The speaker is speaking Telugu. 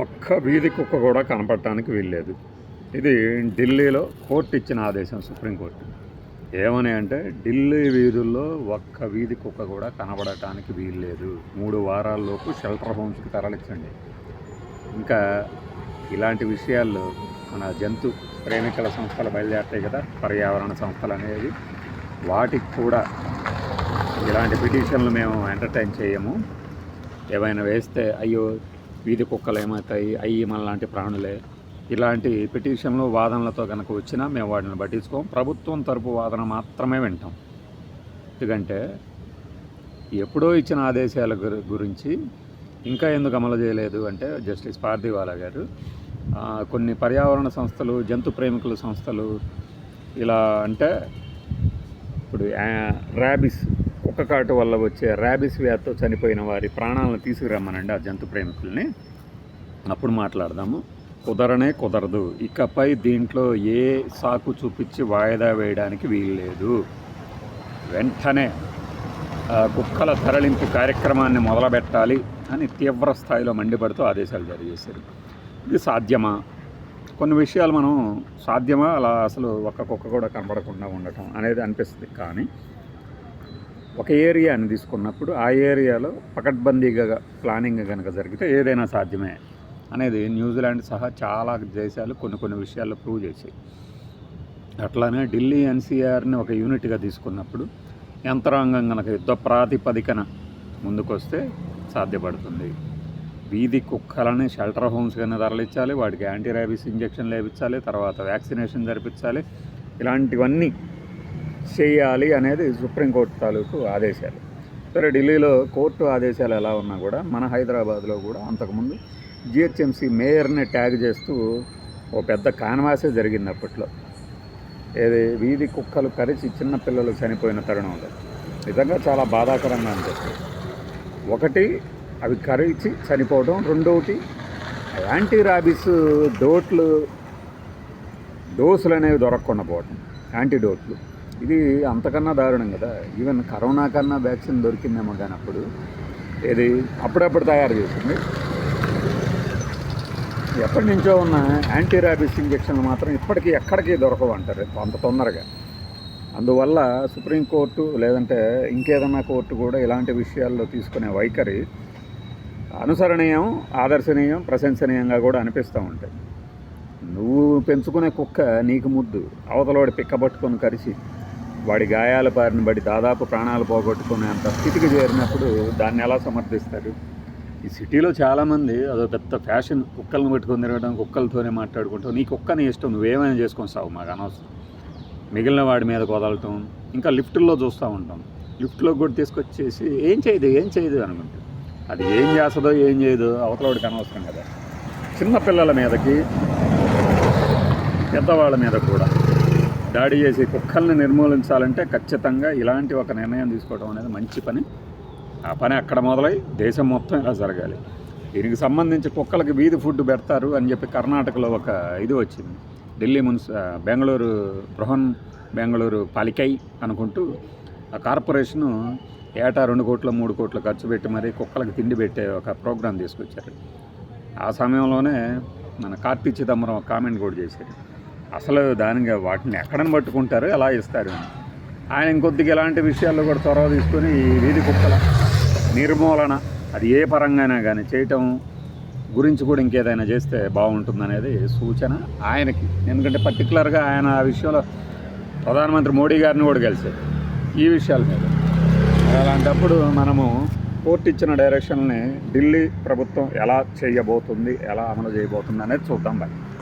ఒక్క వీధి కుక్క కూడా కనపడటానికి వీల్లేదు. ఇది ఢిల్లీలో కోర్టు ఇచ్చిన ఆదేశం, సుప్రీంకోర్టు. ఏమని అంటే, ఢిల్లీ వీధుల్లో ఒక్క వీధి కుక్క కూడా కనబడటానికి వీల్లేదు. 3 వారాల్లోపు షెల్టర్ హోమ్స్కి తరలించండి. ఇంకా ఇలాంటి విషయాల్లో మన జంతు ప్రేమికుల సంస్థలు బయలుదేరుతాయి కదా, పర్యావరణ సంస్థలు అనేవి. వాటికి కూడా ఇలాంటి పిటిషన్లు మేము ఎంటర్టైన్ చేయము. ఏమైనా వేస్తే అయ్యో వీధి కుక్కలు ఏమవుతాయి, అయ్యి మనలాంటి ప్రాణులే, ఇలాంటి పిటిషన్లు వాదనలతో కనుక వచ్చినా మేము వాటిని పట్టించుకోం. ప్రభుత్వం తరపు వాదన మాత్రమే వింటాం. ఎందుకంటే ఎప్పుడో ఇచ్చిన ఆదేశాల గురించి ఇంకా ఎందుకు అమలు చేయలేదు అంటే, జస్టిస్ పార్థివాలా గారు కొన్ని పర్యావరణ సంస్థలు, జంతు ప్రేమికుల సంస్థలు ఇలా అంటే, ఇప్పుడు ర్యాబిస్ కుక్క కాటు వల్ల వచ్చే ర్యాబిస్ వ్యాధితో చనిపోయిన వారి ప్రాణాలను తీసుకురమ్మనండి ఆ జంతు ప్రేమికుల్ని, అప్పుడు మాట్లాడదాము. కుదరదు. ఇకపై దీంట్లో ఏ సాకు చూపించి వాయిదా వేయడానికి వీల్లేదు. వెంటనే కుక్కల తరలింపు కార్యక్రమాన్ని మొదలుపెట్టాలి అని తీవ్ర స్థాయిలో మండిపడుతూ ఆదేశాలు జారీ చేశారు. ఇది సాధ్యమా? కొన్ని విషయాలు మనం సాధ్యమా అలా అసలు ఒక్క కుక్క కూడా కనబడకుండా ఉండటం అనేది అనిపిస్తుంది. కానీ ఒక ఏరియాని తీసుకున్నప్పుడు ఆ ఏరియాలో పకడ్బందీగా ప్లానింగ్ కనుక జరిగితే ఏదైనా సాధ్యమే అనేది న్యూజిలాండ్ సహా చాలా దేశాలు కొన్ని విషయాల్లో ప్రూవ్ చేశాయి. అట్లానే ఢిల్లీ ఎన్సీఆర్ని ఒక యూనిట్గా తీసుకున్నప్పుడు యంత్రాంగం కనుక యుద్ధ ప్రాతిపదికన ముందుకొస్తే సాధ్యపడుతుంది. వీధి కుక్కలని షెల్టర్ హోమ్స్ కన్నా తరలించాలి, వాటికి యాంటీ ర్యాబీస్ ఇంజెక్షన్ వేయించాలి, తర్వాత వ్యాక్సినేషన్ జరిపించాలి, ఇలాంటివన్నీ చేయాలి అనేది సుప్రీంకోర్టు తాలూకు ఆదేశాలు. సరే, ఢిల్లీలో కోర్టు ఆదేశాలు ఎలా ఉన్నా కూడా మన హైదరాబాద్లో కూడా అంతకుముందు జిహెచ్ఎంసీ మేయర్ని ట్యాగ్ చేస్తూ ఓ పెద్ద కాన్వాసే జరిగింది అప్పట్లో. ఏది వీధి కుక్కలు కరిచి చిన్నపిల్లలు చనిపోయిన తరుణంలో నిజంగా చాలా బాధాకరంగా అనిపిస్తుంది. ఒకటి, అవి కరిచి చనిపోవడం. రెండవది, యాంటీ ర్యాబీస్ డోసులు అనేవి దొరకకుండా పోవటం, యాంటీడోట్లు. ఇది అంతకన్నా దారుణం కదా. ఈవెన్ కరోనా కన్నా వ్యాక్సిన్ దొరికిందేమో కానీ ఇది అప్పుడప్పుడు తయారు చేసింది. ఎప్పటి నుంచో ఉన్న యాంటీ ర్యాబీస్ ఇంజక్షన్లు మాత్రం ఇప్పటికీ ఎక్కడికి దొరకవు అంటారు అంత తొందరగా. అందువల్ల సుప్రీంకోర్టు లేదంటే ఇంకేదన్నా కోర్టు కూడా ఇలాంటి విషయాల్లో తీసుకునే వైఖరి అనుసరణీయం, ఆదర్శనీయం, ప్రశంసనీయంగా కూడా అనిపిస్తూ ఉంటాయి. నువ్వు పెంచుకునే కుక్క నీకు ముద్దు, అవతలవాడి పిక్కబట్టుకొని కరిచి వాడి గాయాల బారిన పడి దాదాపు ప్రాణాలు పోగొట్టుకునే అంత స్థితికి చేరినప్పుడు దాన్ని ఎలా సమర్థిస్తారు? ఈ సిటీలో చాలామంది అదో పెద్ద ఫ్యాషన్, కుక్కలను పెట్టుకొని తిరగడం, కుక్కలతోనే మాట్లాడుకుంటాం. నీ కుక్కని ఇష్టం, నువ్వేమైనా చేసుకొని సాగు, మాకు అనవసరం. మిగిలిన వాడి మీద వదలటం. ఇంకా లిఫ్ట్లో చూస్తూ ఉంటాం, లిఫ్ట్లో కూడా తీసుకొచ్చేసి ఏం చేయదు అనుకుంటాం. అది ఏం చేస్తుందో ఏం చేయదో అవతలవాడికి అనవసరం కదా. చిన్నపిల్లల మీదకి పెద్దవాళ్ళ మీద కూడా దాడి చేసి కుక్కల్ని నిర్మూలించాలంటే ఖచ్చితంగా ఇలాంటి ఒక నిర్ణయం తీసుకోవడం అనేది మంచి పని. ఆ పని అక్కడ మొదలై దేశం మొత్తం ఇలా జరగాలి. దీనికి సంబంధించి కుక్కలకి వీధి ఫుడ్ పెడతారు అని చెప్పి కర్ణాటకలో ఒక ఇది వచ్చింది. ఢిల్లీ బృహన్ బెంగళూరు పాలికై అనుకుంటూ ఆ కార్పొరేషను ఏటా 2 కోట్లు 3 కోట్లు ఖర్చు పెట్టి మరీ కుక్కలకు తిండి పెట్టే ఒక ప్రోగ్రాం తీసుకొచ్చారు. ఆ సమయంలోనే మన కార్తీ చిదంబరం ఒక కామెంట్ కూడా చేశారు, అసలు దానికి వాటిని ఎక్కడని పట్టుకుంటారు, ఎలా ఇస్తారు అని. ఆయన ఇంకొద్దిగా ఇలాంటి విషయాల్లో కూడా చొరవ తీసుకొని ఈ వీధి కుక్కల నిర్మూలన అది ఏ పరంగానే కానీ చేయటం గురించి కూడా ఇంకేదైనా చేస్తే బాగుంటుందనేది సూచన ఆయనకి. ఎందుకంటే పర్టికులర్గా ఆయన ఆ విషయంలో ప్రధానమంత్రి మోడీ గారిని కూడా కలిశారు ఈ విషయాల మీద. అలాంటప్పుడు మనము కోర్టు ఇచ్చిన డైరెక్షన్ని ఢిల్లీ ప్రభుత్వం ఎలా చేయబోతుంది, ఎలా అమలు చేయబోతుంది అనేది చూద్దాం. బాయ్.